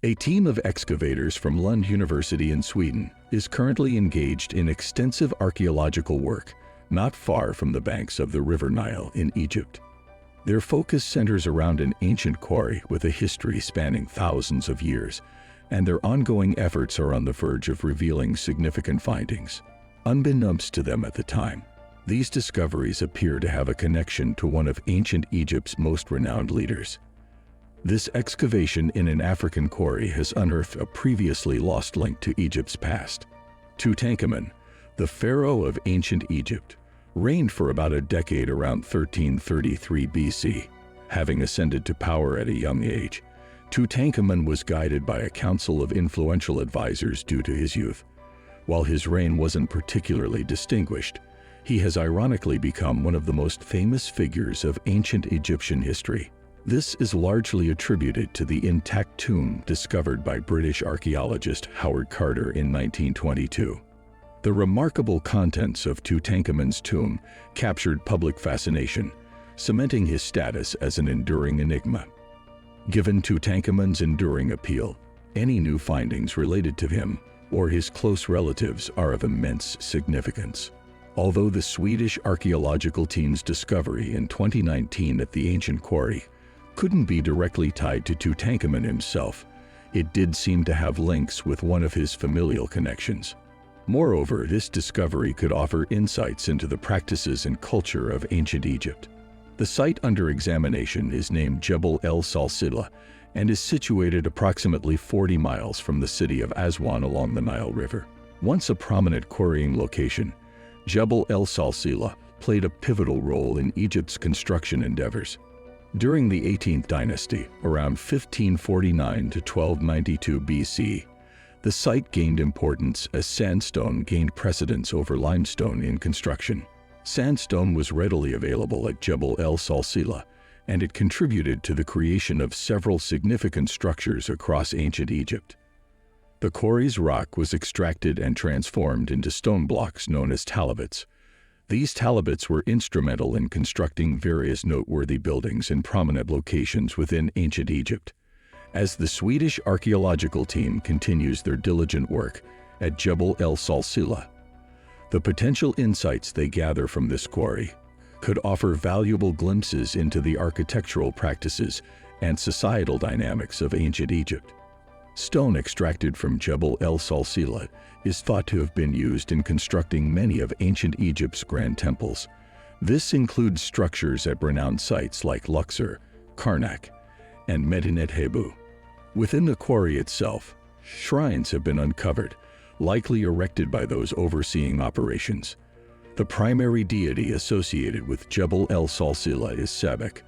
A team of excavators from Lund University in Sweden is currently engaged in extensive archaeological work not far from the banks of the River Nile in Egypt. Their focus centers around an ancient quarry with a history spanning thousands of years, and their ongoing efforts are on the verge of revealing significant findings. Unbeknownst to them at the time, these discoveries appear to have a connection to one of ancient Egypt's most renowned leaders. This excavation in an African quarry has unearthed a previously lost link to Egypt's past. Tutankhamun, the pharaoh of ancient Egypt, reigned for about a decade around 1333 BC. Having ascended to power at a young age, Tutankhamun was guided by a council of influential advisors due to his youth. While his reign wasn't particularly distinguished, he has ironically become one of the most famous figures of ancient Egyptian history. This is largely attributed to the intact tomb discovered by British archaeologist Howard Carter in 1922. The remarkable contents of Tutankhamun's tomb captured public fascination, cementing his status as an enduring enigma. Given Tutankhamun's enduring appeal, any new findings related to him or his close relatives are of immense significance. Although the Swedish archaeological team's discovery in 2019 at the ancient quarry couldn't be directly tied to Tutankhamun himself, it did seem to have links with one of his familial connections. Moreover, this discovery could offer insights into the practices and culture of ancient Egypt. The site under examination is named Jebel el Salsila and is situated approximately 40 miles from the city of Aswan along the Nile River. Once a prominent quarrying location, Jebel el Salsila played a pivotal role in Egypt's construction endeavors. During the 18th dynasty, around 1549 to 1292 BC, the site gained importance as sandstone gained precedence over limestone in construction. Sandstone was readily available at Jebel el Salsila, and it contributed to the creation of several significant structures across ancient Egypt. The quarry's rock was extracted and transformed into stone blocks known as talabots. These talabots were instrumental in constructing various noteworthy buildings in prominent locations within ancient Egypt. As the Swedish archaeological team continues their diligent work at Jebel el Salsila, the potential insights they gather from this quarry could offer valuable glimpses into the architectural practices and societal dynamics of ancient Egypt. Stone extracted from Jebel el Salsila is thought to have been used in constructing many of ancient Egypt's grand temples. This includes structures at renowned sites like Luxor, Karnak, and Medinet Habu. Within the quarry itself, shrines have been uncovered, likely erected by those overseeing operations. The primary deity associated with Jebel el Salsila is Sebek,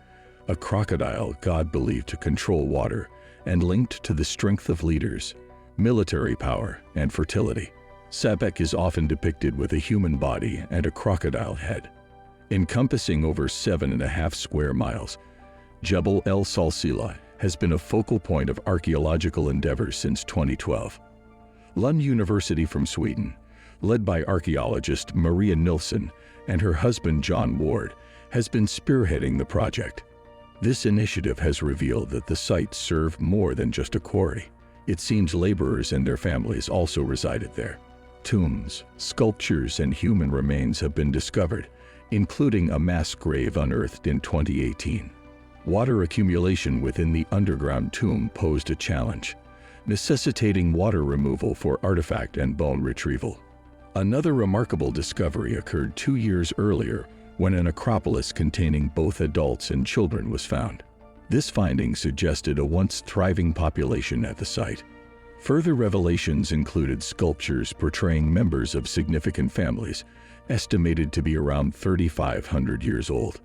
a crocodile god believed to control water and linked to the strength of leaders, military power, and fertility. Sebek is often depicted with a human body and a crocodile head. Encompassing over 7.5 square miles, Jebel el Salsila has been a focal point of archaeological endeavors since 2012. Lund University from Sweden, led by archaeologist Maria Nilsson and her husband John Ward, has been spearheading the project. This initiative has revealed that the site served more than just a quarry. It seems laborers and their families also resided there. Tombs, sculptures, and human remains have been discovered, including a mass grave unearthed in 2018. Water accumulation within the underground tomb posed a challenge, necessitating water removal for artifact and bone retrieval. Another remarkable discovery occurred 2 years earlier when an acropolis containing both adults and children was found. This finding suggested a once thriving population at the site. Further revelations included sculptures portraying members of significant families, estimated to be around 3,500 years old.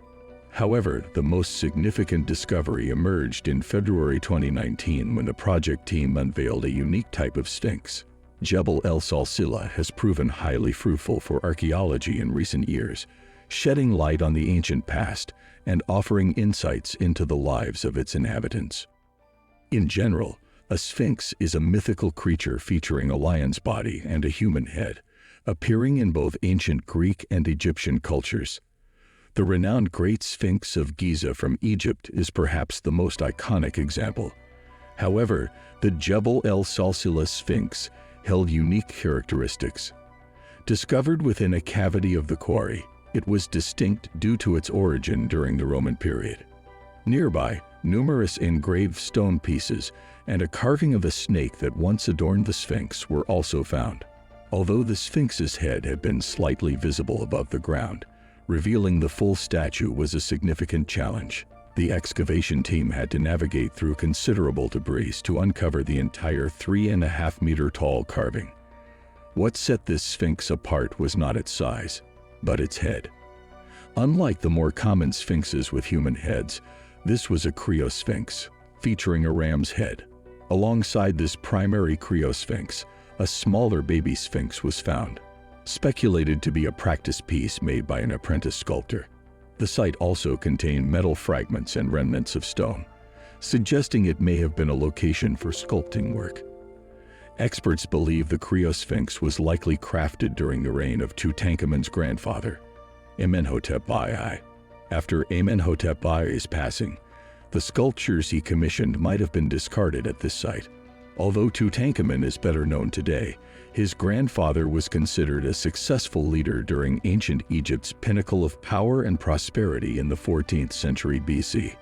However, the most significant discovery emerged in February 2019 when the project team unveiled a unique type of sphinx. Jebel el Salsila has proven highly fruitful for archaeology in recent years, shedding light on the ancient past and offering insights into the lives of its inhabitants. In general, a sphinx is a mythical creature featuring a lion's body and a human head, appearing in both ancient Greek and Egyptian cultures. The renowned Great Sphinx of Giza from Egypt is perhaps the most iconic example. However, the Jebel el-Salsila Sphinx held unique characteristics. Discovered within a cavity of the quarry, it was distinct due to its origin during the Roman period. Nearby, numerous engraved stone pieces and a carving of a snake that once adorned the Sphinx were also found. Although the Sphinx's head had been slightly visible above the ground, revealing the full statue was a significant challenge. The excavation team had to navigate through considerable debris to uncover the entire 3.5-meter tall carving. What set this Sphinx apart was not its size, but its head. Unlike the more common sphinxes with human heads, this was a criosphinx, featuring a ram's head. Alongside this primary criosphinx, a smaller baby sphinx was found, speculated to be a practice piece made by an apprentice sculptor. The site also contained metal fragments and remnants of stone, suggesting it may have been a location for sculpting work. Experts believe the criosphinx was likely crafted during the reign of Tutankhamun's grandfather, Amenhotep II. After Amenhotep II's passing, the sculptures he commissioned might have been discarded at this site. Although Tutankhamun is better known today, his grandfather was considered a successful leader during ancient Egypt's pinnacle of power and prosperity in the 14th century BC.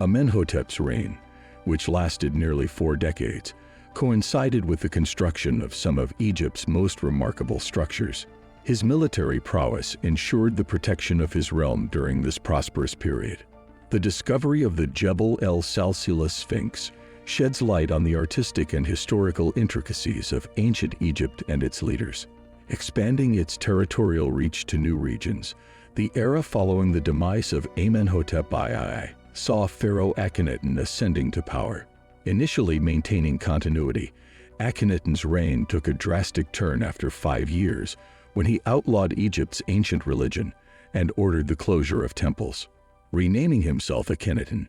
Amenhotep's reign, which lasted nearly 4 decades, coincided with the construction of some of Egypt's most remarkable structures. His military prowess ensured the protection of his realm during this prosperous period. The discovery of the Jebel el-Salsila Sphinx sheds light on the artistic and historical intricacies of ancient Egypt and its leaders. Expanding its territorial reach to new regions, the era following the demise of Amenhotep II saw Pharaoh Akhenaten ascending to power. Initially maintaining continuity, Akhenaten's reign took a drastic turn after 5 years when he outlawed Egypt's ancient religion and ordered the closure of temples. Renaming himself Akhenaten,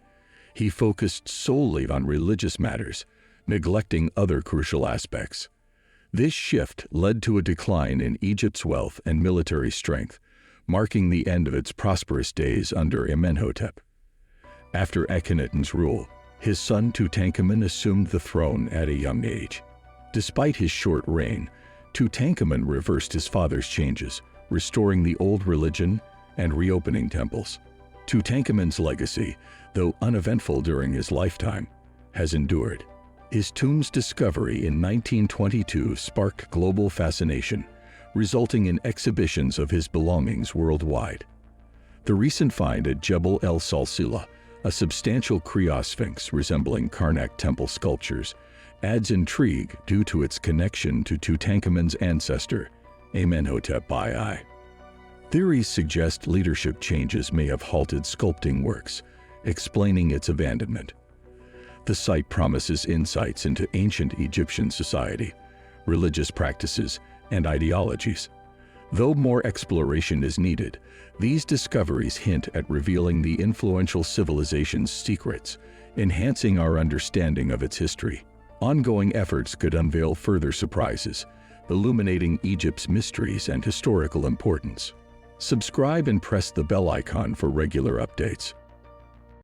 he focused solely on religious matters, neglecting other crucial aspects. This shift led to a decline in Egypt's wealth and military strength, marking the end of its prosperous days under Amenhotep. After Akhenaten's rule, his son Tutankhamun assumed the throne at a young age. Despite his short reign, Tutankhamun reversed his father's changes, restoring the old religion and reopening temples. Tutankhamun's legacy, though uneventful during his lifetime, has endured. His tomb's discovery in 1922 sparked global fascination, resulting in exhibitions of his belongings worldwide. The recent find at Jebel el-Salsila, a substantial criosphinx resembling Karnak temple sculptures, adds intrigue due to its connection to Tutankhamun's ancestor, Amenhotep II. Theories suggest leadership changes may have halted sculpting works, explaining its abandonment. The site promises insights into ancient Egyptian society, religious practices, and ideologies. Though more exploration is needed, these discoveries hint at revealing the influential civilization's secrets, enhancing our understanding of its history. Ongoing efforts could unveil further surprises, illuminating Egypt's mysteries and historical importance. Subscribe and press the bell icon for regular updates.